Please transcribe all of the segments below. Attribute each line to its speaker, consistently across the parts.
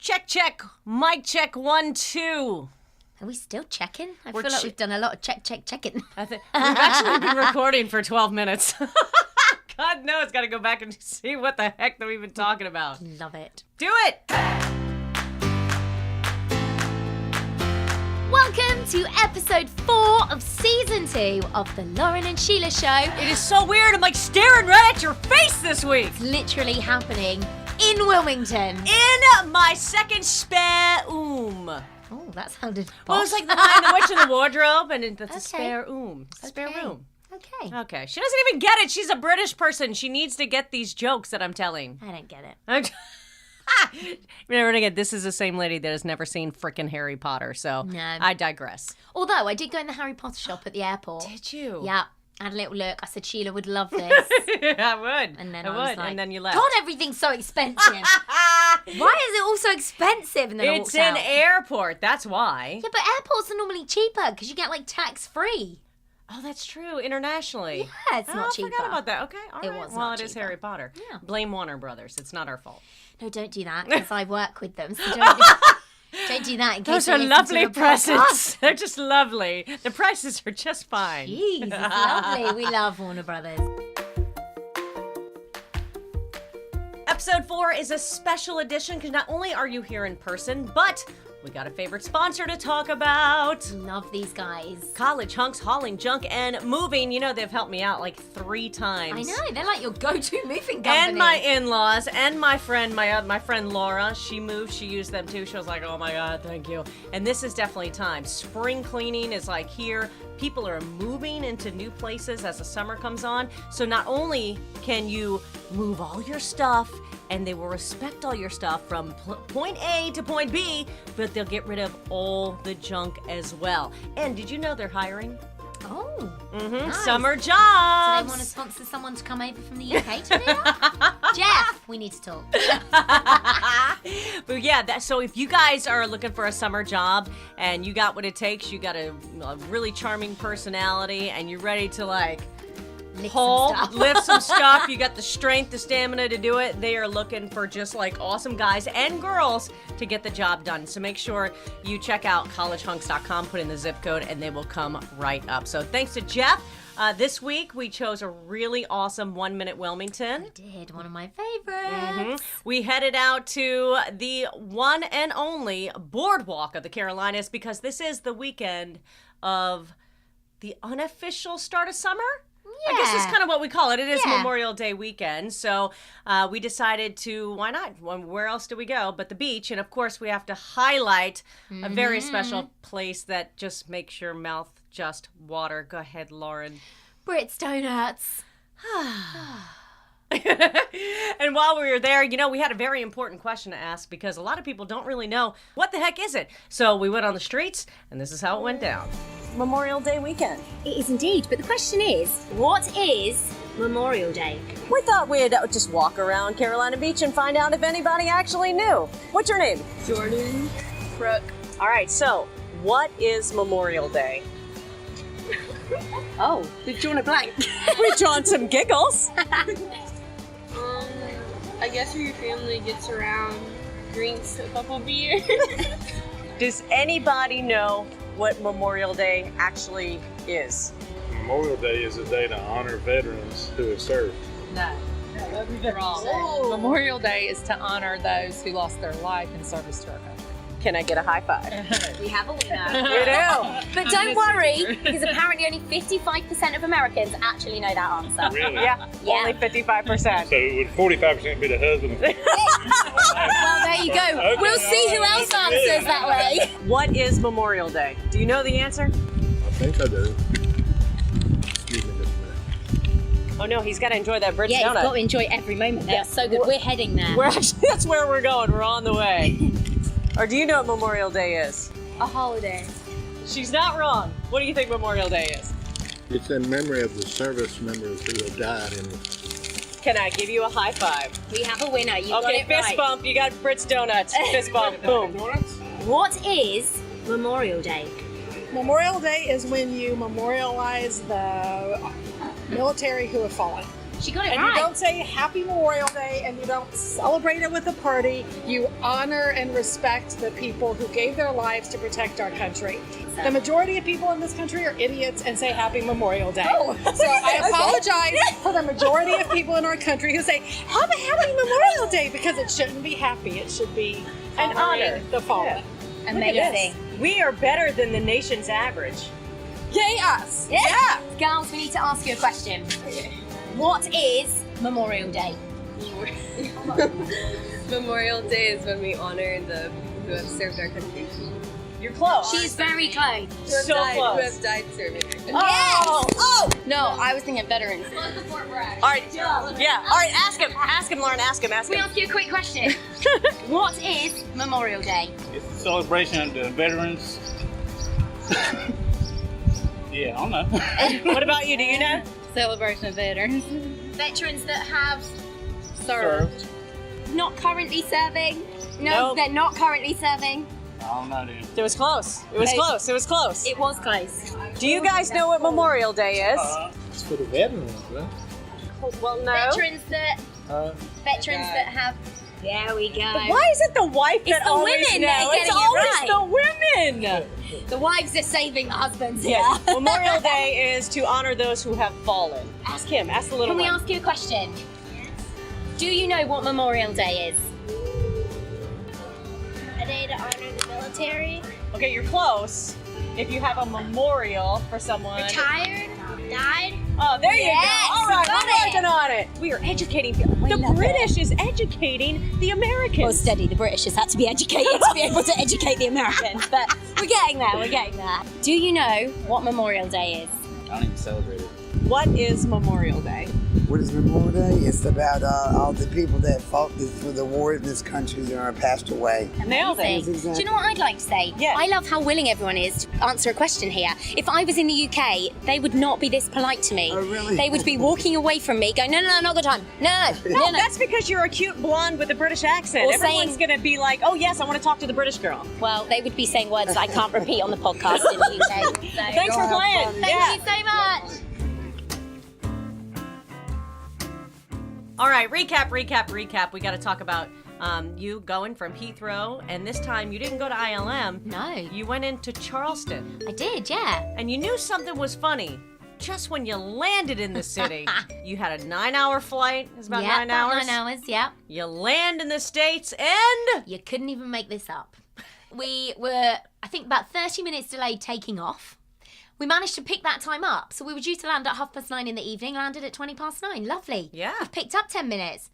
Speaker 1: Check. Mic check 1, 2.
Speaker 2: Are we still checking? I feel like we've done a lot of checking.
Speaker 1: We've actually been recording for 12 minutes. God knows, got to go back and see what the heck that we've been talking about.
Speaker 2: Love it.
Speaker 1: Do it!
Speaker 2: Welcome to episode 4 of season 2 of the Lauren and Sheila show.
Speaker 1: It is so weird. I'm like staring right at your face this week.
Speaker 2: It's literally happening in Wilmington.
Speaker 1: In my second spare room.
Speaker 2: Oh, that sounded posh.
Speaker 1: Well, it was like the Lion, the Witch, and the Wardrobe, and it's a spare room. Spare room. Okay. She doesn't even get it. She's a British person. She needs to get these jokes that I'm telling.
Speaker 2: I don't get it.
Speaker 1: Remember, again, this is the same lady that has never seen frickin' Harry Potter, so
Speaker 2: No.
Speaker 1: I digress.
Speaker 2: Although, I did go in the Harry Potter shop at the airport.
Speaker 1: Did you?
Speaker 2: Yeah. I had a little look. I said, Sheila would love this.
Speaker 1: I would.
Speaker 2: And then
Speaker 1: I
Speaker 2: I was
Speaker 1: would.
Speaker 2: like,
Speaker 1: And then you left.
Speaker 2: God, everything's so expensive. Why is it all so expensive? And then
Speaker 1: It's an airport. That's why.
Speaker 2: Yeah, but airports are normally cheaper because you get like tax-free.
Speaker 1: Oh, that's true. Internationally.
Speaker 2: Yeah, it's not cheaper.
Speaker 1: I forgot about that. Okay, all right.
Speaker 2: Was
Speaker 1: well,
Speaker 2: not
Speaker 1: it is
Speaker 2: cheaper.
Speaker 1: Harry Potter.
Speaker 2: Yeah.
Speaker 1: Blame Warner Brothers. It's not our fault.
Speaker 2: No, don't do that because I work with them. So don't do that in case
Speaker 1: Those are
Speaker 2: they listen
Speaker 1: lovely
Speaker 2: to the
Speaker 1: presents.
Speaker 2: podcast.
Speaker 1: They're just lovely. The prices are just fine.
Speaker 2: Jeez, it's lovely. We love Warner Brothers.
Speaker 1: Episode 4 is a special edition because not only are you here in person, but we got a favorite sponsor to talk about.
Speaker 2: Love these guys.
Speaker 1: College Hunks, Hauling Junk, and Moving. You know, they've helped me out like 3 times.
Speaker 2: I know, they're like your go-to moving company.
Speaker 1: And my in-laws, and my friend, my friend Laura, she moved, she used them too. She was like, oh my God, thank you. And this is definitely time. Spring cleaning is like here. People are moving into new places as the summer comes on. So not only can you move all your stuff, and they will respect all your stuff from point A to point B, but they'll get rid of all the junk as well. And did you know they're hiring?
Speaker 2: Oh,
Speaker 1: Nice.
Speaker 2: nice.
Speaker 1: Summer jobs.
Speaker 2: Do they want to sponsor someone to come over from the UK to do that? Jeff, we need to talk.
Speaker 1: But yeah, so if you guys are looking for a summer job and you got what it takes, you got a really charming personality, and you're ready to like lift some stuff, you got the strength, the stamina to do it, they are looking for just like awesome guys and girls to get the job done. So make sure you check out collegehunks.com, put in the zip code, and they will come right up. So thanks to Jeff. This week we chose a really awesome 1 Minute Wilmington.
Speaker 2: I did, one of my favorites.
Speaker 1: Mm-hmm. We headed out to the one and only Boardwalk of the Carolinas because this is the weekend of the unofficial start of summer.
Speaker 2: Yeah.
Speaker 1: I guess it's kind of what we call it. It is
Speaker 2: Yeah.
Speaker 1: Memorial Day weekend. So we decided to, why not? Where else do we go but the beach? And of course, we have to highlight a very special place that just makes your mouth just water. Go ahead, Lauren.
Speaker 2: Brits Donuts.
Speaker 1: And while we were there, you know, we had a very important question to ask because a lot of people don't really know what the heck is it. So we went on the streets, and this is how it went down. Memorial Day weekend.
Speaker 3: It is indeed, but the question is, what is Memorial Day?
Speaker 1: We thought we'd just walk around Carolina Beach and find out if anybody actually knew. What's your name?
Speaker 3: Jordan.
Speaker 1: Brooke. All right, so what is Memorial Day?
Speaker 3: Oh, we've drawn a blank.
Speaker 1: We've drawn some giggles.
Speaker 4: I guess where your family gets around, drinks a couple beers.
Speaker 1: Does anybody know what Memorial Day actually is?
Speaker 5: Memorial Day is a day to honor veterans who have served.
Speaker 6: No, that'd be wrong. Memorial Day is to honor those who lost their life in service to our country.
Speaker 1: Can I get a high five?
Speaker 3: We have a winner.
Speaker 1: You do.
Speaker 3: But don't worry, because apparently only 55% of Americans actually know that answer.
Speaker 5: Really?
Speaker 1: Yeah, only 55%.
Speaker 5: So would 45% be the husband?
Speaker 3: Well, there you go.
Speaker 5: Okay,
Speaker 3: We'll see who else answers that way.
Speaker 1: What is Memorial Day? Do you know the answer?
Speaker 5: I think I do. Excuse me just a minute.
Speaker 1: Oh no, he's got to enjoy that British
Speaker 3: Yeah, you've got to
Speaker 1: donut.
Speaker 3: enjoy every moment. That's so good. We're heading there.
Speaker 1: We're actually, that's where we're going. We're on the way. Or do you know what Memorial Day is?
Speaker 4: A holiday.
Speaker 1: She's not wrong. What do you think Memorial Day is?
Speaker 5: It's in memory of the service members who have died in
Speaker 1: Can I give you a high five?
Speaker 3: We have a winner. You got
Speaker 1: Okay,
Speaker 3: it
Speaker 1: fist
Speaker 3: right.
Speaker 1: bump. You got Brits Donuts. Fist bump. Boom.
Speaker 3: What is Memorial Day?
Speaker 7: Memorial Day is when you memorialize the military who have fallen.
Speaker 2: She got it
Speaker 7: And
Speaker 2: right.
Speaker 7: you don't say Happy Memorial Day and you don't celebrate it with a party. You honor and respect the people who gave their lives to protect our country. The majority of people in this country are idiots and say Happy Memorial Day. So I apologize for the majority of people in our country who say Have a Happy Memorial Day, because it shouldn't be happy. It should be
Speaker 1: An honor.
Speaker 7: the fallen.
Speaker 2: Amazing.
Speaker 1: We are better than the nation's average.
Speaker 7: Yay us!
Speaker 2: Yeah. Girls, we need to ask you a question. What is Memorial Day?
Speaker 4: Memorial Day is when we honor the people who have served our country.
Speaker 1: You're close.
Speaker 2: She's very close.
Speaker 1: so
Speaker 4: Who
Speaker 1: close.
Speaker 4: have died serving our country.
Speaker 1: Oh!
Speaker 2: No, I was thinking veterans.
Speaker 1: All right. Yeah. All right. Ask him. Ask him, Lauren. Ask him. Ask
Speaker 2: We
Speaker 1: him.
Speaker 2: ask you a quick question. What is Memorial Day?
Speaker 8: It's a celebration of the veterans. Yeah, I don't know.
Speaker 1: What about you? Do you know?
Speaker 4: Celebration of veterans.
Speaker 2: Veterans that have
Speaker 8: Served.
Speaker 2: not currently serving. No,
Speaker 1: Nope.
Speaker 2: they're not currently serving.
Speaker 8: I don't know, dude.
Speaker 1: It was close. It was close. It was close.
Speaker 2: It was close.
Speaker 1: Do you guys know what Memorial Day is?
Speaker 5: It's for the veterans, right?
Speaker 1: Well, no.
Speaker 2: Veterans that have. There we go.
Speaker 1: Why is it the wife
Speaker 2: It's
Speaker 1: that
Speaker 2: the
Speaker 1: always
Speaker 2: women
Speaker 1: know?
Speaker 2: that are
Speaker 1: It's
Speaker 2: getting it
Speaker 1: always
Speaker 2: right.
Speaker 1: the women.
Speaker 2: The wives are saving the husbands here.
Speaker 1: Yes. Memorial Day is to honor those who have fallen. Ask him. Ask the little
Speaker 2: Can we
Speaker 1: one.
Speaker 2: ask you a question? Do you know what Memorial Day is?
Speaker 3: A day to honor the military.
Speaker 1: Okay, you're close. If you have a memorial for someone.
Speaker 3: Retired. Died.
Speaker 1: Oh, there you
Speaker 2: Yes,
Speaker 1: go. All right,
Speaker 2: you got
Speaker 1: we're
Speaker 2: it.
Speaker 1: working on it. We are educating people. The
Speaker 2: love
Speaker 1: British is educating the Americans.
Speaker 2: Well, steady. The British has had to be educated to be able to educate the Americans, but we're getting there. We're getting there. Do you know what Memorial Day is?
Speaker 8: I don't even celebrate it.
Speaker 1: What is Memorial Day?
Speaker 9: What is Memorial Day? It's about all the people that fought through the war in this country that are passed away.
Speaker 1: Nailed it.
Speaker 2: Amazing. Do you know what I'd like to say?
Speaker 1: Yeah.
Speaker 2: I love how willing everyone is to answer a question here. If I was in the UK, they would not be this polite to me.
Speaker 9: Oh, really?
Speaker 2: They would be walking away from me, going, no, not good time. No.
Speaker 1: That's because you're a cute blonde with a British accent.
Speaker 2: Or
Speaker 1: Everyone's
Speaker 2: saying-
Speaker 1: going to be like, oh, yes, I want to talk to the British girl.
Speaker 2: Well, they would be saying words I can't repeat on the podcast in the UK. So.
Speaker 1: Thanks for playing.
Speaker 2: Thank you so much.
Speaker 1: All right, recap. We got to talk about you going from Heathrow, and this time you didn't go to ILM.
Speaker 2: No.
Speaker 1: You went into Charleston,
Speaker 2: I did, yeah.
Speaker 1: and you knew something was funny. Just when you landed in the city, you had a 9-hour flight. It was about 9
Speaker 2: about
Speaker 1: hours.
Speaker 2: 9 hours, yeah.
Speaker 1: You land in the States, and
Speaker 2: You couldn't even make this up. We were, I think, about 30 minutes delayed taking off. We managed to pick that time up. So we were due to land at 9:30 in the evening, landed at 9:20. Lovely.
Speaker 1: Yeah.
Speaker 2: We've picked up 10 minutes.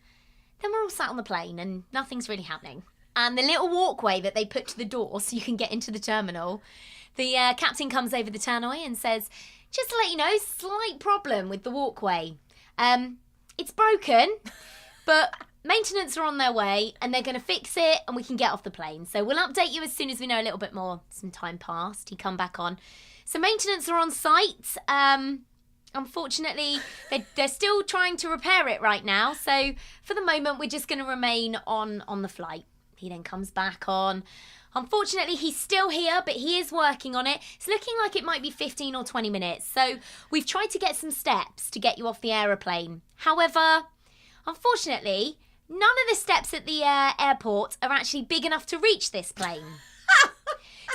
Speaker 2: Then we're all sat on the plane and nothing's really happening. And the little walkway that they put to the door so you can get into the terminal, the captain comes over the tannoy and says, just to let you know, slight problem with the walkway. It's broken, but maintenance are on their way and they're going to fix it and we can get off the plane. So we'll update you as soon as we know a little bit more. Some time passed. He come back on. So maintenance are on site. Unfortunately, they're still trying to repair it right now. So for the moment, we're just going to remain on the flight. He then comes back on. Unfortunately, he's still here, but he is working on it. It's looking like it might be 15 or 20 minutes. So we've tried to get some steps to get you off the aeroplane. However, unfortunately, none of the steps at the airport are actually big enough to reach this plane.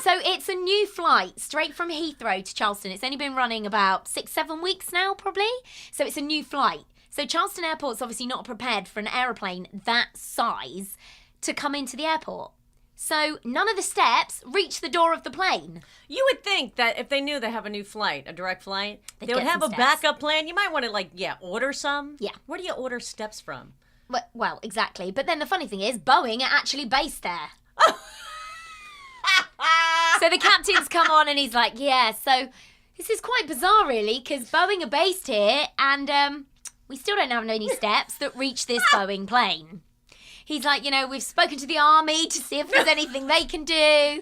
Speaker 2: So it's a new flight straight from Heathrow to Charleston. It's only been running about 6-7 weeks now, probably. So it's a new flight. So Charleston Airport's obviously not prepared for an aeroplane that size to come into the airport. So none of the steps reach the door of the plane.
Speaker 1: you would think that if they knew they have a new flight, a direct flight,
Speaker 2: They'd
Speaker 1: they would
Speaker 2: get
Speaker 1: have
Speaker 2: some
Speaker 1: a
Speaker 2: steps.
Speaker 1: backup plan. You might want to, order some.
Speaker 2: Yeah.
Speaker 1: Where do you order steps from?
Speaker 2: Well, exactly. But then the funny thing is, Boeing are actually based there. So the captain's come on and he's like, yeah, so this is quite bizarre, really, because Boeing are based here and we still don't have any steps that reach this Boeing plane. He's like, we've spoken to the army to see if there's anything they can do.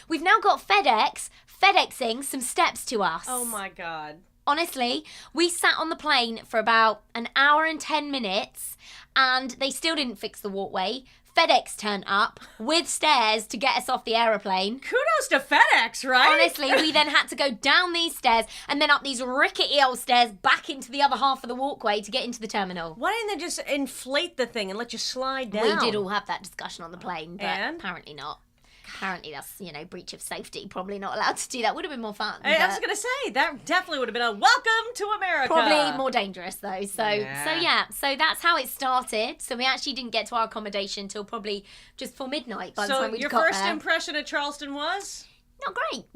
Speaker 2: We've now got FedExing some steps to us.
Speaker 1: Oh, my God.
Speaker 2: Honestly, we sat on the plane for about an hour and 10 minutes and they still didn't fix the walkway. FedEx turned up with stairs to get us off the aeroplane.
Speaker 1: Kudos to FedEx, right?
Speaker 2: Honestly, we then had to go down these stairs and then up these rickety old stairs back into the other half of the walkway to get into the terminal.
Speaker 1: Why didn't they just inflate the thing and let you slide down?
Speaker 2: We did all have that discussion on the plane, but
Speaker 1: And?
Speaker 2: apparently not. Apparently that's, breach of safety. Probably not allowed to do that. Would have been more fun.
Speaker 1: I was going to say, that definitely would have been a welcome to America.
Speaker 2: Probably more dangerous though. So that's how it started. So we actually didn't get to our accommodation till probably just before midnight by the time we
Speaker 1: your
Speaker 2: got
Speaker 1: first
Speaker 2: there.
Speaker 1: impression of Charleston was?
Speaker 2: Not great.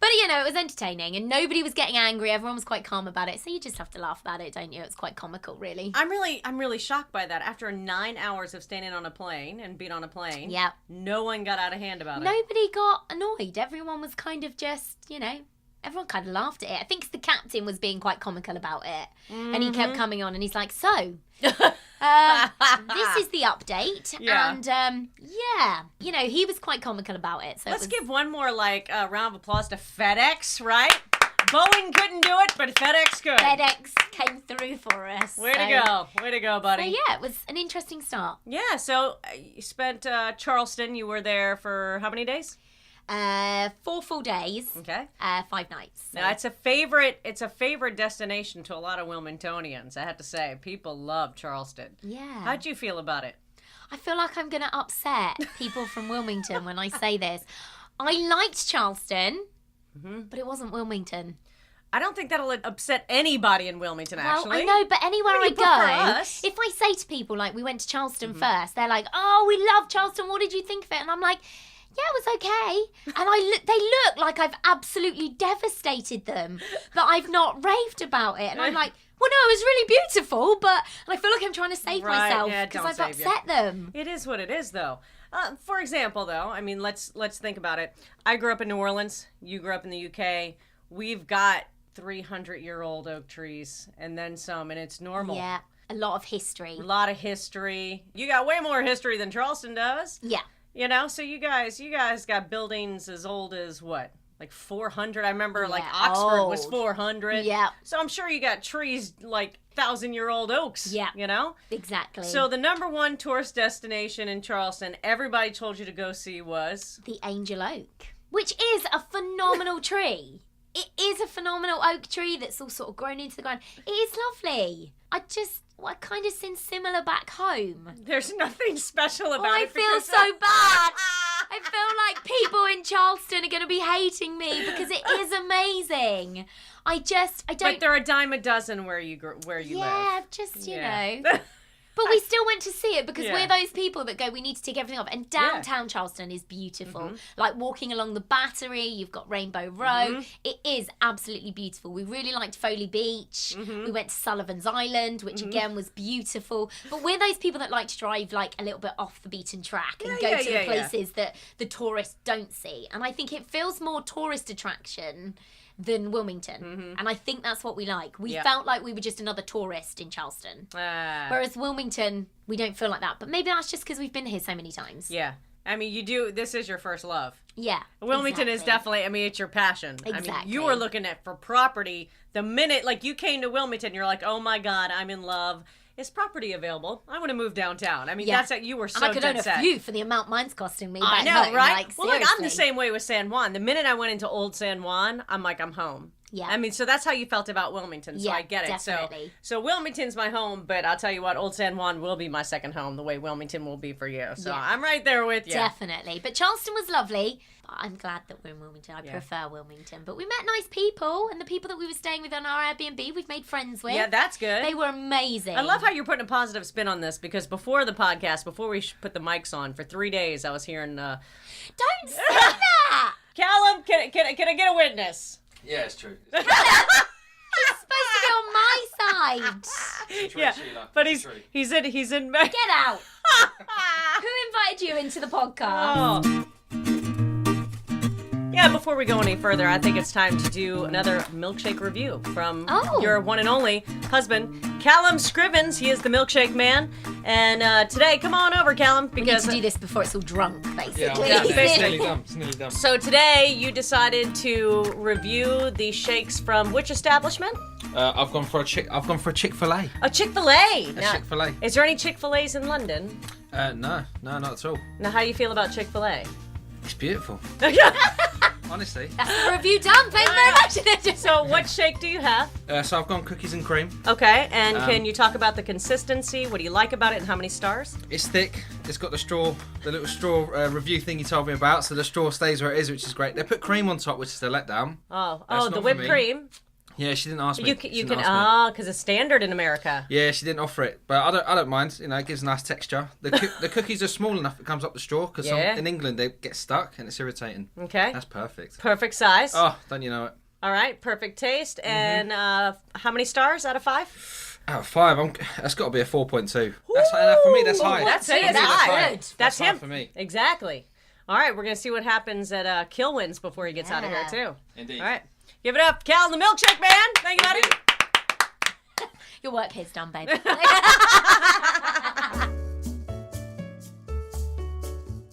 Speaker 2: But, it was entertaining and nobody was getting angry. Everyone was quite calm about it. So you just have to laugh about it, don't you? It's quite comical, really.
Speaker 1: I'm really shocked by that. After 9 hours of standing on a plane and being on a plane,
Speaker 2: yeah,
Speaker 1: no one got out of hand about it.
Speaker 2: Nobody got annoyed. Everyone was kind of just, everyone kind of laughed at it. I think the captain was being quite comical about it. Mm-hmm. And he kept coming on and he's like, so... this is the update, and he was quite comical about it. So
Speaker 1: let's give one more round of applause to FedEx, right? Boeing couldn't do it, but FedEx could.
Speaker 2: FedEx came through for us.
Speaker 1: Way to go, buddy.
Speaker 2: So it was an interesting start.
Speaker 1: Yeah, so you spent Charleston. You were there for how many days?
Speaker 2: 4 full days.
Speaker 1: Okay.
Speaker 2: 5 nights. So.
Speaker 1: Now it's a favorite destination to a lot of Wilmingtonians. I have to say, people love Charleston.
Speaker 2: Yeah.
Speaker 1: How'd you feel about it?
Speaker 2: I feel like I'm going to upset people from Wilmington when I say this. I liked Charleston, but it wasn't Wilmington.
Speaker 1: I don't think that'll upset anybody in Wilmington, actually.
Speaker 2: Well, I know, but anywhere I go, if I say to people, we went to Charleston first, they're like, oh, we love Charleston, what did you think of it? And I'm like, yeah, it was okay. And they look like I've absolutely devastated them, that I've not raved about it. And I'm like, well, no, it was really beautiful, but and I feel like I'm trying to save myself because I've upset them.
Speaker 1: It is what it is, though. For example, though, I mean, let's think about it. I grew up in New Orleans. You grew up in the UK. We've got 300-year-old oak trees and then some, and it's normal.
Speaker 2: Yeah, a lot of history.
Speaker 1: A lot of history. You got way more history than Charleston does.
Speaker 2: Yeah.
Speaker 1: So you guys got buildings as old as what? Like 400. I remember Oxford was 400.
Speaker 2: Yeah.
Speaker 1: So I'm sure you got trees like 1,000-year-old oaks.
Speaker 2: Yeah.
Speaker 1: Exactly. So the number one tourist destination in Charleston, everybody told you to go see was?
Speaker 2: The Angel Oak, which is a phenomenal tree. It is a phenomenal oak tree that's all sort of grown into the ground. It is lovely. I kind of seem similar back home.
Speaker 1: There's nothing special about it.
Speaker 2: I feel so bad. I feel like people in Charleston are going to be hating me because it is amazing. I don't.
Speaker 1: But they're a dime a dozen where you live.
Speaker 2: Yeah, you know. But we still went to see it because we're those people that go, we need to take everything off. And downtown Charleston is beautiful. Mm-hmm. Like walking along the Battery, you've got Rainbow Row. Mm-hmm. It is absolutely beautiful. We really liked Foley Beach. Mm-hmm. We went to Sullivan's Island, which again was beautiful. But we're those people that like to drive a little bit off the beaten track and go to the places that the tourists don't see. And I think it feels more tourist attraction than Wilmington. Mm-hmm. And I think that's what we like. We felt like we were just another tourist in Charleston. Whereas Wilmington, we don't feel like that. But maybe that's just because we've been here so many times.
Speaker 1: Yeah. I mean, you do, this is your first love.
Speaker 2: Yeah.
Speaker 1: Wilmington is definitely, it's your passion.
Speaker 2: Exactly.
Speaker 1: I mean, you were looking for property the minute, you came to Wilmington, you're like, oh my God, I'm in love. Is property available? I want to move downtown. I mean, that's you were so
Speaker 2: and I could own a
Speaker 1: set.
Speaker 2: few for the amount mine's costing me.
Speaker 1: I know,
Speaker 2: home.
Speaker 1: right? Well, look, I'm the same way with San Juan. The minute I went into Old San Juan, I'm like, I'm home.
Speaker 2: Yeah.
Speaker 1: I mean, so that's how you felt about Wilmington. So I get it.
Speaker 2: Definitely.
Speaker 1: So Wilmington's my home, but I'll tell you what, Old San Juan will be my second home, the way Wilmington will be for you. So I'm right there with you.
Speaker 2: Definitely. But Charleston was lovely. I'm glad that we're in Wilmington. I prefer Wilmington. But we met nice people, and the people that we were staying with on our Airbnb, we've made friends with.
Speaker 1: Yeah, that's good.
Speaker 2: They were amazing.
Speaker 1: I love how you're putting a positive spin on this, because before the podcast, before we put the mics on, for 3 days, I was hearing...
Speaker 2: Don't say that!
Speaker 1: Callum, can I get a witness?
Speaker 5: Yeah, it's true.
Speaker 2: He's supposed to be on my side.
Speaker 1: Yeah, but he's in.
Speaker 2: Get out. Who invited you into the podcast?
Speaker 1: Oh. Yeah, before we go any further, I think it's time to do another milkshake review from your one and only husband, Calum Scrivens. He is the milkshake man. And today, come on over, Calum, because
Speaker 2: we need to do this before it's all drunk, basically.
Speaker 5: Yeah, it's nearly done.
Speaker 1: So today, you decided to review the shakes from which establishment?
Speaker 10: I've gone for a Chick-fil-A.
Speaker 1: A Chick-fil-A.
Speaker 10: A Chick-fil-A.
Speaker 1: Is there any Chick-fil-A's in London?
Speaker 10: No, not at all.
Speaker 1: Now, how do you feel about Chick-fil-A?
Speaker 10: It's beautiful. Honestly.
Speaker 2: That's the review done. Thank you very much.
Speaker 1: So, what shake do you have?
Speaker 10: So I've gone cookies and cream.
Speaker 1: Okay, and can you talk about the consistency? What do you like about it, and how many stars?
Speaker 10: It's thick. It's got the little straw review thing you told me about. So the straw stays where it is, which is great. They put cream on top, which is a letdown.
Speaker 1: Oh, the whipped cream.
Speaker 10: Yeah, she didn't ask me.
Speaker 1: You can because it's standard in America.
Speaker 10: Yeah, she didn't offer it, but I don't mind. You know, it gives a nice texture. The cookies are small enough it comes up the straw because in England they get stuck and it's irritating.
Speaker 1: Okay,
Speaker 10: that's perfect.
Speaker 1: Perfect size.
Speaker 10: Oh, don't you know it?
Speaker 1: All right, perfect taste. And how many stars out of 5?
Speaker 10: Out of 5, that's got to be a 4.2. That's for me. That's high.
Speaker 1: That's high. That's him
Speaker 10: for me.
Speaker 1: Exactly. All right, we're gonna see what happens at Kilwins before he gets out of here too.
Speaker 10: Indeed.
Speaker 1: All right. Give it up, Cal, the milkshake man. Thank you, buddy.
Speaker 2: Your work here's done, babe.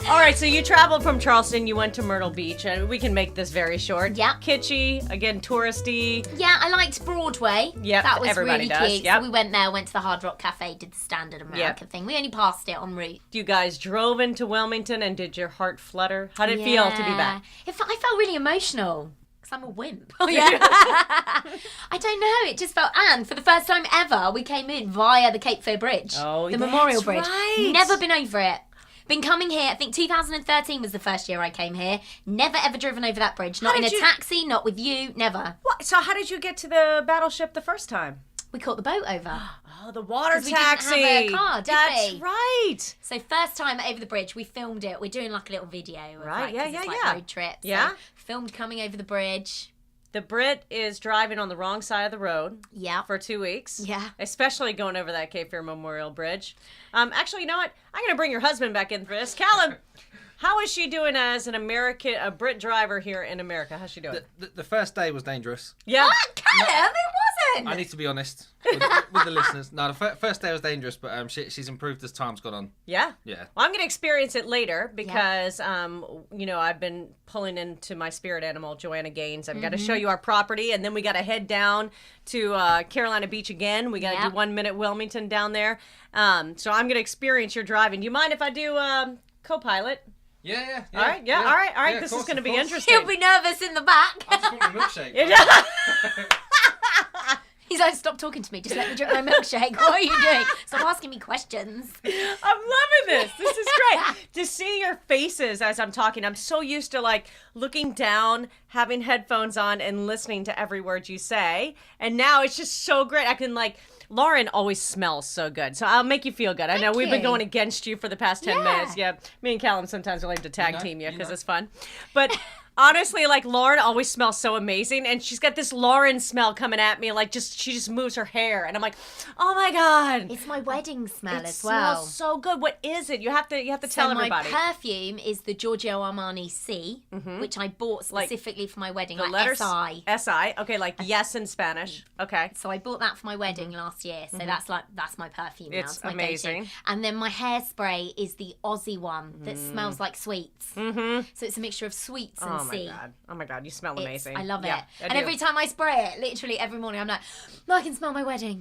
Speaker 1: All right, so you traveled from Charleston, you went to Myrtle Beach, and we can make this very short.
Speaker 2: Yeah.
Speaker 1: Kitschy, again, touristy.
Speaker 2: Yeah, I liked Broadway.
Speaker 1: Yep,
Speaker 2: that was
Speaker 1: everybody
Speaker 2: really
Speaker 1: does.
Speaker 2: cute.
Speaker 1: Yep.
Speaker 2: So we went there, went to the Hard Rock Cafe, did the standard American thing. We only passed it en route.
Speaker 1: You guys drove into Wilmington, and did your heart flutter? How did it feel to be back?
Speaker 2: I felt really emotional. I'm a wimp. Oh, yeah. I don't know. It just felt, and for the first time ever, we came in via the Cape Fear Bridge.
Speaker 1: Oh,
Speaker 2: the Memorial
Speaker 1: that's
Speaker 2: Bridge.
Speaker 1: right.
Speaker 2: Never been over it. Been coming here, I think 2013 was the first year I came here. Never ever driven over that bridge. Not in a taxi, not with you, never.
Speaker 1: What? So how did you get to the battleship the first time?
Speaker 2: We caught the boat over.
Speaker 1: Oh, the water
Speaker 2: we
Speaker 1: taxi.
Speaker 2: didn't have a car, did
Speaker 1: That's
Speaker 2: we?
Speaker 1: right.
Speaker 2: So first time over the bridge, we filmed it. We're doing like a little video. Of,
Speaker 1: Right,
Speaker 2: like, 'cause it's like road trip.
Speaker 1: Yeah.
Speaker 2: So filmed coming over the bridge.
Speaker 1: The Brit is driving on the wrong side of the road.
Speaker 2: Yeah.
Speaker 1: For 2 weeks.
Speaker 2: Yeah.
Speaker 1: Especially going over that Cape Fear Memorial Bridge. Actually, you know what? I'm going to bring your husband back in for this. Calum, how is she doing as a Brit driver here in America? How's she doing?
Speaker 10: The first day was dangerous.
Speaker 1: Yeah.
Speaker 2: What? Calum? It wasn't.
Speaker 10: I need to be honest with the listeners. No, the first day was dangerous, but she's improved as time's gone on.
Speaker 1: Yeah?
Speaker 10: Yeah.
Speaker 1: Well, I'm going to experience it later because, I've been pulling into my spirit animal, Joanna Gaines. I've got to show you our property, and then we got to head down to Carolina Beach again. We got to do 1 minute Wilmington down there. So I'm going to experience your driving. Do you mind if I do co-pilot?
Speaker 10: Yeah.
Speaker 1: All right, all right.
Speaker 10: Yeah,
Speaker 1: this
Speaker 10: course,
Speaker 1: is going to be
Speaker 10: course.
Speaker 1: interesting.
Speaker 2: He'll be nervous in the back.
Speaker 10: I just want my milkshake.
Speaker 2: He's like, stop talking to me. Just let me drink my milkshake. What are you doing? Stop asking me questions.
Speaker 1: I'm loving this. This is great. To see your faces as I'm talking. I'm so used to like looking down, having headphones on, and listening to every word you say. And now it's just so great. I can Lauren always smells so good. So I'll make you feel good. I know we've been going against you for the past 10 minutes. Yeah. Me and Calum sometimes we like to tag team you because it's fun. But honestly, Lauren always smells so amazing, and she's got this Lauren smell coming at me, she just moves her hair, and I'm like, oh my God.
Speaker 2: It's my wedding smell
Speaker 1: It
Speaker 2: as well.
Speaker 1: smells so good. What is it? You have to tell everybody.
Speaker 2: My perfume is the Giorgio Armani C, which I bought specifically for my wedding.
Speaker 1: The
Speaker 2: like
Speaker 1: letters
Speaker 2: S-I.
Speaker 1: S-I. Okay, like yes in Spanish. Okay.
Speaker 2: So I bought that for my wedding last year. So that's my perfume now.
Speaker 1: It's
Speaker 2: my
Speaker 1: amazing.
Speaker 2: go-to. And then my hairspray is the Aussie one that smells like sweets. So it's a mixture of sweets and C.
Speaker 1: Oh my God, you smell amazing.
Speaker 2: I love
Speaker 1: Yeah,
Speaker 2: it.
Speaker 1: I
Speaker 2: And
Speaker 1: do.
Speaker 2: every time I spray it, literally every morning, I'm like, I can smell my wedding.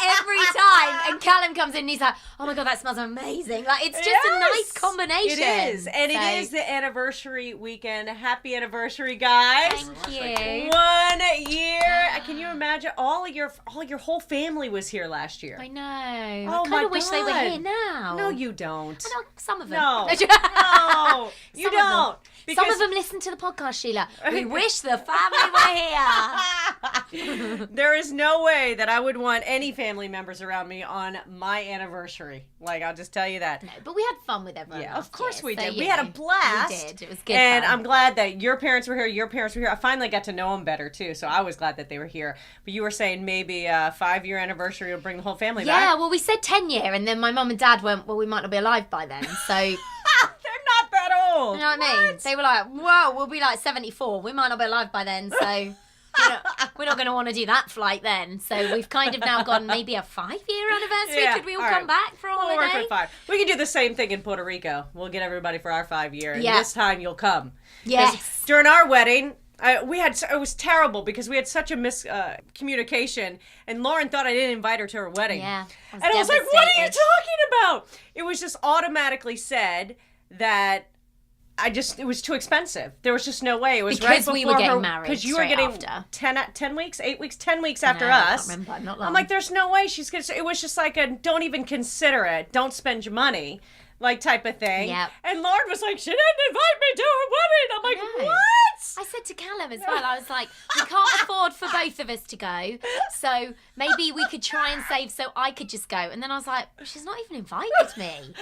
Speaker 2: Every time. And Callum comes in and he's like, oh my God, that smells amazing. It's just a nice combination.
Speaker 1: It is. And it is the anniversary weekend. Happy anniversary, guys.
Speaker 2: Thank you.
Speaker 1: 1 year. Can you imagine all your whole family was here last year?
Speaker 2: I know.
Speaker 1: Oh
Speaker 2: I kind
Speaker 1: my
Speaker 2: of wish they were
Speaker 1: God.
Speaker 2: here now.
Speaker 1: No, you don't.
Speaker 2: I know some of them.
Speaker 1: No. No, you
Speaker 2: Some of them.
Speaker 1: don't.
Speaker 2: Some of them listen to the podcast, Sheila. We wish the family were here.
Speaker 1: There is no way that I would want any family members around me on my anniversary. I'll just tell you that.
Speaker 2: No, but we had fun with everyone.
Speaker 1: Yeah, of
Speaker 2: last
Speaker 1: course
Speaker 2: year,
Speaker 1: we
Speaker 2: so,
Speaker 1: did.
Speaker 2: you
Speaker 1: We had a
Speaker 2: know,
Speaker 1: blast.
Speaker 2: We did. It was good
Speaker 1: And
Speaker 2: fun.
Speaker 1: I'm glad that your parents were here, your parents were here. I finally got to know them better, too, so I was glad that they were here. But you were saying maybe a 5-year anniversary will bring the whole family back.
Speaker 2: Yeah, well, we said 10 year, and then my mum and dad went, well, we might not be alive by then, so...
Speaker 1: They're not that old.
Speaker 2: You know what I mean? They were like, whoa, we'll be 74. We might not be alive by then, so... we're not going to want to do that flight then. So we've kind of now gone maybe a 5-year anniversary.
Speaker 1: Yeah,
Speaker 2: Could we all
Speaker 1: all
Speaker 2: come
Speaker 1: right.
Speaker 2: back for a
Speaker 1: We'll work
Speaker 2: holiday?
Speaker 1: for 5. We can do the same thing in Puerto Rico. We'll get everybody for our 5-year. And
Speaker 2: Yeah.
Speaker 1: this time you'll come. 'Cause
Speaker 2: Yes.
Speaker 1: During our wedding, it was terrible because we had such a miscommunication, and Lauren thought I didn't invite her to her wedding.
Speaker 2: Yeah.
Speaker 1: And I was like, what are you talking about? It was just automatically said that it was too expensive. There was just no way. It was
Speaker 2: because
Speaker 1: right before
Speaker 2: we were getting
Speaker 1: her,
Speaker 2: married.
Speaker 1: Because you were getting
Speaker 2: after.
Speaker 1: 10 weeks, 8 weeks, 10 weeks after
Speaker 2: I
Speaker 1: us.
Speaker 2: can't remember. Not long.
Speaker 1: I'm like, there's no way she's going to. It was just like don't even consider it. Don't spend your money. Like type of thing.
Speaker 2: Yep.
Speaker 1: And Lauren was like, she didn't invite me to her wedding. I'm like, what?
Speaker 2: I said to Calum as well, I was like, we can't afford for both of us to go, so maybe we could try and save so I could just go. And then I was like, she's not even invited me.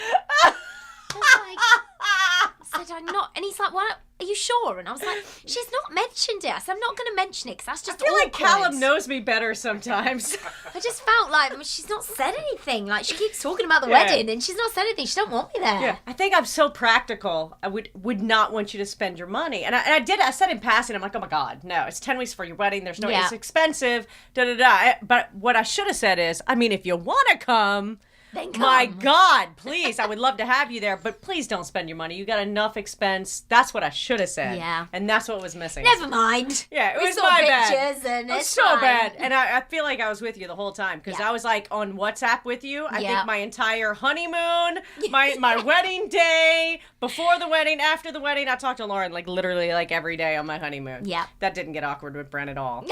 Speaker 2: I said, I'm not. And he's like, what? Are you sure? And I was like, she's not mentioned it. I said, I'm not going to mention it because that's just
Speaker 1: I feel
Speaker 2: awkward.
Speaker 1: like Calum knows me better sometimes.
Speaker 2: I just felt like she's not said anything. Like, she keeps talking about the wedding and she's not said anything. She don't want me there.
Speaker 1: Yeah, I think I'm so practical. I would not want you to spend your money. And I said in passing, I'm like, oh my God, no, it's 10 weeks for your wedding. There's no, it's expensive, da-da-da. But what I should have said is, I mean, if you want to come,
Speaker 2: then come.
Speaker 1: My God, please, I would love to have you there, but please don't spend your money. You got enough expense. That's what I should have said.
Speaker 2: Yeah.
Speaker 1: And that's what was missing.
Speaker 2: Never mind.
Speaker 1: Yeah, it
Speaker 2: we
Speaker 1: was
Speaker 2: saw
Speaker 1: my
Speaker 2: pictures
Speaker 1: bad.
Speaker 2: And
Speaker 1: It was
Speaker 2: it's
Speaker 1: so
Speaker 2: fine.
Speaker 1: bad. And I feel like I was with you the whole time because I was like on WhatsApp with you. I think my entire honeymoon, my wedding day, before the wedding, after the wedding, I talked to Lauren like literally like every day on my honeymoon.
Speaker 2: Yeah.
Speaker 1: That didn't get awkward with Brent at all.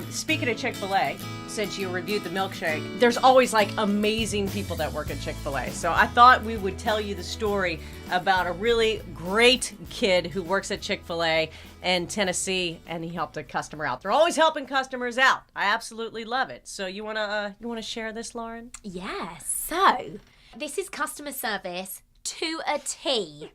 Speaker 1: Speaking of Chick-fil-A, since you reviewed the milkshake, there's always like amazing people that work at Chick-fil-A. So I thought we would tell you the story about a really great kid who works at Chick-fil-A in Tennessee, and he helped a customer out. They're always helping customers out. I absolutely love it. So you wanna share this, Lauren?
Speaker 2: Yes. So this is customer service to a T.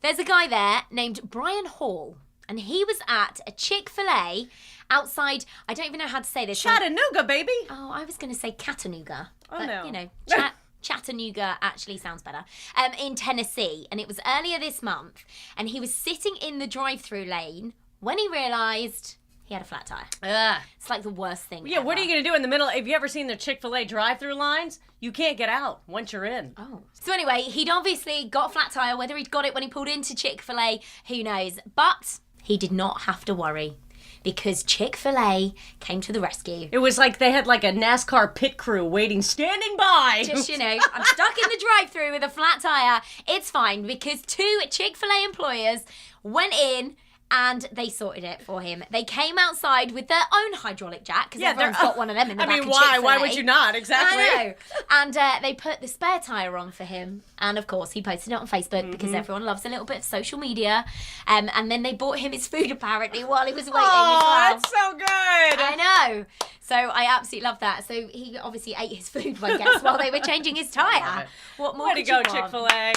Speaker 2: There's a guy there named Brian Hall. And he was at a Chick-fil-A outside, I don't even know how to say this.
Speaker 1: Chattanooga, baby.
Speaker 2: Oh, I was going to say Chattanooga.
Speaker 1: Oh,
Speaker 2: but,
Speaker 1: no.
Speaker 2: you know, Chattanooga actually sounds better. In Tennessee. And it was earlier this month. And he was sitting in the drive-through lane when he realised he had a flat tire. It's like the worst thing
Speaker 1: Yeah,
Speaker 2: ever.
Speaker 1: what are you going to do in the middle? Have you ever seen the Chick-fil-A drive-through lines? You can't get out once you're in.
Speaker 2: Oh. So anyway, he'd obviously got a flat tire. Whether he'd got it when he pulled into Chick-fil-A, who knows. But he did not have to worry because Chick-fil-A came to the rescue.
Speaker 1: It was like they had like a NASCAR pit crew standing by.
Speaker 2: Just, you know, I'm stuck in the drive-thru with a flat tire. It's fine because 2 Chick-fil-A employers went in and they sorted it for him. They came outside with their own hydraulic jack because everyone's got one of them in the back of Chick-fil-A.
Speaker 1: Why would you not? Exactly.
Speaker 2: I know. And they put the spare tire on for him. And of course, he posted it on Facebook because everyone loves a little bit of social media. And then they bought him his food apparently while he was waiting as well.
Speaker 1: That's so good.
Speaker 2: I know. So I absolutely love that. So he obviously ate his food, I guess, while they were changing his tire. What more
Speaker 1: Way to
Speaker 2: could
Speaker 1: go,
Speaker 2: you want?
Speaker 1: Chick-fil-A.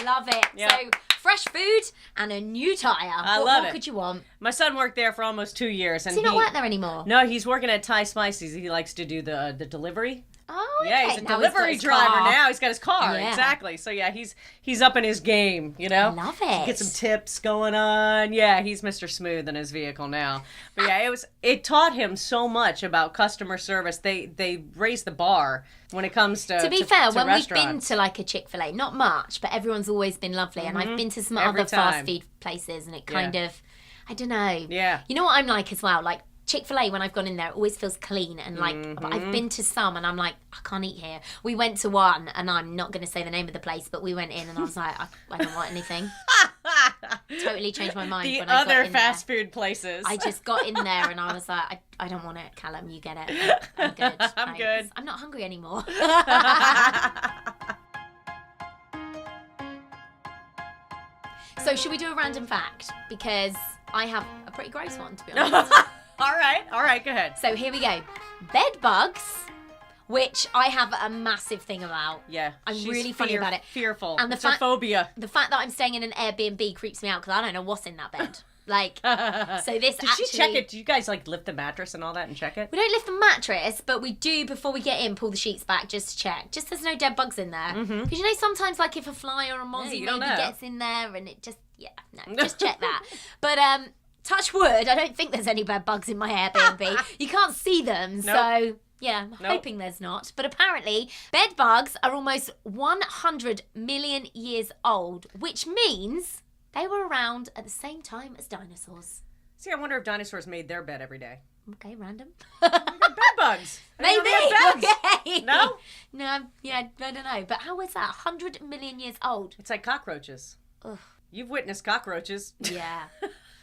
Speaker 2: Love it.
Speaker 1: Yep.
Speaker 2: So fresh food and a new tire.
Speaker 1: I love it.
Speaker 2: What could you want?
Speaker 1: My son worked there for almost 2 years. And
Speaker 2: Does he not work there anymore?
Speaker 1: No, he's working at Thai Spices. He likes to do the delivery.
Speaker 2: Oh, okay.
Speaker 1: Yeah, he's a
Speaker 2: Now
Speaker 1: delivery
Speaker 2: got his
Speaker 1: driver
Speaker 2: car.
Speaker 1: now. He's got his car.
Speaker 2: Yeah.
Speaker 1: Exactly. So yeah, he's up in his game, you know?
Speaker 2: Love it.
Speaker 1: Get some tips going on. Yeah, he's Mr. Smooth in his vehicle now. But yeah, it taught him so much about customer service. They raised the bar when it comes to
Speaker 2: be fair, when we've been
Speaker 1: restaurants.
Speaker 2: to like a Chick-fil-A, not much, but everyone's always been lovely. And I've been to some
Speaker 1: Every
Speaker 2: other fast
Speaker 1: time.
Speaker 2: food places and it kind of, I don't know.
Speaker 1: Yeah.
Speaker 2: You know what I'm like as well? Like Chick-fil-A, when I've gone in there, it always feels clean. And like, but I've been to some and I'm like, I can't eat here. We went to one and I'm not going to say the name of the place, but we went in and I was like, I don't want anything. Totally changed my mind
Speaker 1: The
Speaker 2: when I got
Speaker 1: other
Speaker 2: in
Speaker 1: fast
Speaker 2: there.
Speaker 1: food places.
Speaker 2: I just got in there and I was like, I don't want it, Calum. You get it. I'm good.
Speaker 1: I'm
Speaker 2: Thanks.
Speaker 1: good.
Speaker 2: I'm not hungry anymore. So should we do a random fact? Because I have a pretty gross one, to be honest.
Speaker 1: All right, go ahead.
Speaker 2: So here we go. Bed bugs, which I have a massive thing about.
Speaker 1: Yeah,
Speaker 2: I'm
Speaker 1: she's
Speaker 2: really funny about it.
Speaker 1: Fearful.
Speaker 2: And the
Speaker 1: It's a phobia.
Speaker 2: The fact that I'm staying in an Airbnb creeps me out because I don't know what's in that bed. Like, so this
Speaker 1: Did
Speaker 2: actually...
Speaker 1: she check it? Do you guys like lift the mattress and all that and check it?
Speaker 2: We don't lift the mattress, but we do, before we get in, pull the sheets back just to check. Just there's no dead bugs in there. Because you know, sometimes like if a fly or a mozzie
Speaker 1: you don't
Speaker 2: maybe
Speaker 1: know.
Speaker 2: gets in there and it just, just check that. But touch wood, I don't think there's any bed bugs in my Airbnb. You can't see them, so Yeah, I'm hoping there's not. But apparently, bed bugs are almost 100 million years old, which means they were around at the same time as dinosaurs.
Speaker 1: See, I wonder if dinosaurs made their bed every day.
Speaker 2: Okay, random.
Speaker 1: They're bed bugs.
Speaker 2: Maybe. Okay.
Speaker 1: No?
Speaker 2: No, yeah, I don't know. But how is that? 100 million years old.
Speaker 1: It's like cockroaches.
Speaker 2: Ugh.
Speaker 1: You've witnessed cockroaches.
Speaker 2: Yeah.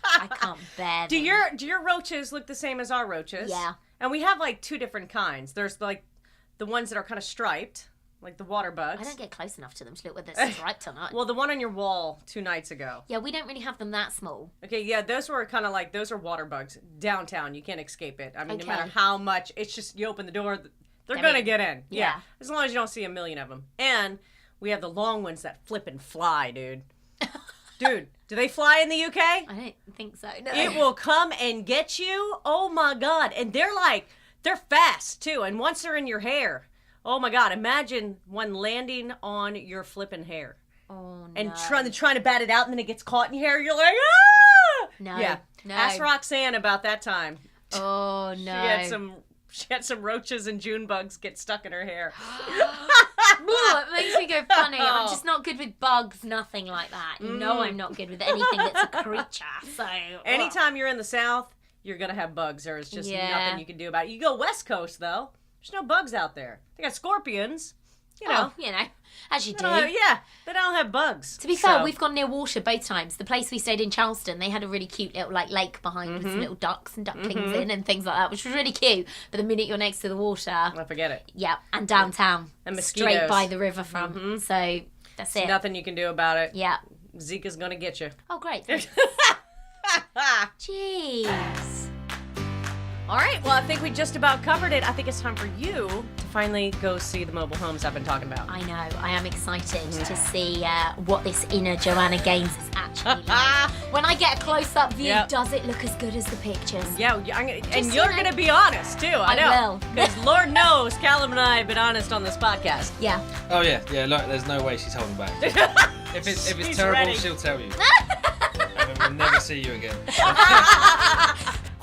Speaker 2: I can't bear them.
Speaker 1: Do your roaches look the same as our roaches?
Speaker 2: Yeah.
Speaker 1: And we have like 2 different kinds. There's like the ones that are kind of striped, like the water bugs.
Speaker 2: I don't get close enough to them to look whether it's striped or not.
Speaker 1: Well, the one on your wall 2 nights ago.
Speaker 2: Yeah, we don't really have them that small.
Speaker 1: Okay, yeah, those were kind of like, those are water bugs. Downtown, you can't escape it. I mean,
Speaker 2: Okay.
Speaker 1: no matter how much, it's just, you open the door, they're
Speaker 2: They're
Speaker 1: going to
Speaker 2: in.
Speaker 1: get in.
Speaker 2: Yeah.
Speaker 1: As long as you don't see a million of them. And we have the long ones that flip and fly, dude. Dude, do they fly in the UK?
Speaker 2: I don't think so. No.
Speaker 1: It will come and get you. Oh my God. And they're fast too. And once they're in your hair, oh my God, imagine one landing on your flipping hair.
Speaker 2: Oh, no.
Speaker 1: And trying to bat it out, and then it gets caught in your hair. You're like, ah!
Speaker 2: No.
Speaker 1: Yeah.
Speaker 2: No.
Speaker 1: Ask Roxanne about that time.
Speaker 2: Oh, no.
Speaker 1: She had some roaches and June bugs get stuck in her hair.
Speaker 2: Ooh, it makes me go funny. I'm just not good with bugs, nothing like that. You know I'm not good with anything that's a creature. So
Speaker 1: Anytime you're in the South, you're going to have bugs. There's just nothing you can do about it. You go West Coast, though, there's no bugs out there. They got scorpions, you know.
Speaker 2: As you do.
Speaker 1: They don't have bugs.
Speaker 2: To be fair, we've gone near water both times. The place we stayed in, Charleston, they had a really cute little lake behind with some little ducks and ducklings in and things like that, which was really cute. But the minute you're next to the water,
Speaker 1: I forget it.
Speaker 2: Yeah, and downtown,
Speaker 1: and mosquitoes
Speaker 2: straight by the riverfront. So that's it.
Speaker 1: Nothing you can do about it.
Speaker 2: Yeah.
Speaker 1: Zika's gonna get you.
Speaker 2: Oh, great. Jeez.
Speaker 1: All right, well, I think we just about covered it. I think it's time for you to finally go see the mobile homes I've been talking about.
Speaker 2: I know. I am excited to see what this inner Joanna Gaines is actually like. When I get a close-up view, does it look as good as the pictures?
Speaker 1: Yeah, and you're going to be honest, too. I know.
Speaker 2: I will.
Speaker 1: Because Lord knows Calum and I have been honest on this podcast.
Speaker 2: Yeah.
Speaker 10: Oh, yeah. Look, there's no way she's holding back. If it's
Speaker 1: She's
Speaker 10: terrible,
Speaker 1: ready.
Speaker 10: she'll tell you. And we'll never see you again.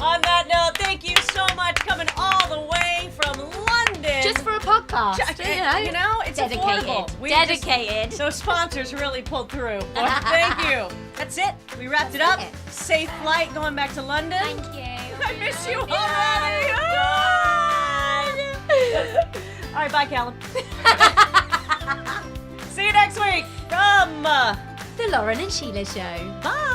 Speaker 1: On that note, thank you so much coming all the way from London.
Speaker 2: Just for a podcast.
Speaker 1: You know, it's
Speaker 2: dedicated.
Speaker 1: affordable.
Speaker 2: Dedicated.
Speaker 1: Those sponsors really pulled through. Well, thank you. That's it. We wrapped it up. Safe flight going back to London.
Speaker 2: Thank you.
Speaker 1: I miss you already. All right, bye, Calum. See you next week. Come.
Speaker 2: The Lauren and Sheila Show.
Speaker 1: Bye.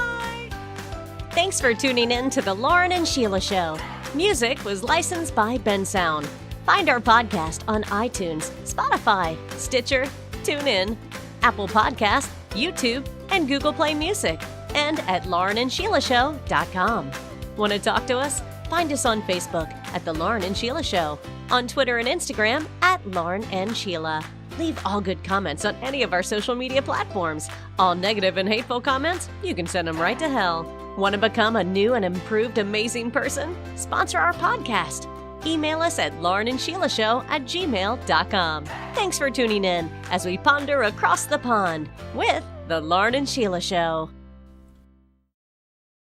Speaker 11: Thanks for tuning in to The Lauren and Sheila Show. Music was licensed by Bensound. Find our podcast on iTunes, Spotify, Stitcher, TuneIn, Apple Podcast, YouTube, and Google Play Music, and at laurenandsheilashow.com. Want to talk to us? Find us on Facebook at The Lauren and Sheila Show, on Twitter and Instagram at Lauren and Sheila. Leave all good comments on any of our social media platforms. All negative and hateful comments, you can send them right to hell. Want to become a new and improved amazing person? Sponsor our podcast. Email us at laurenandsheilashow@gmail.com. Thanks for tuning in as we ponder across the pond with The Lauren and Sheila Show.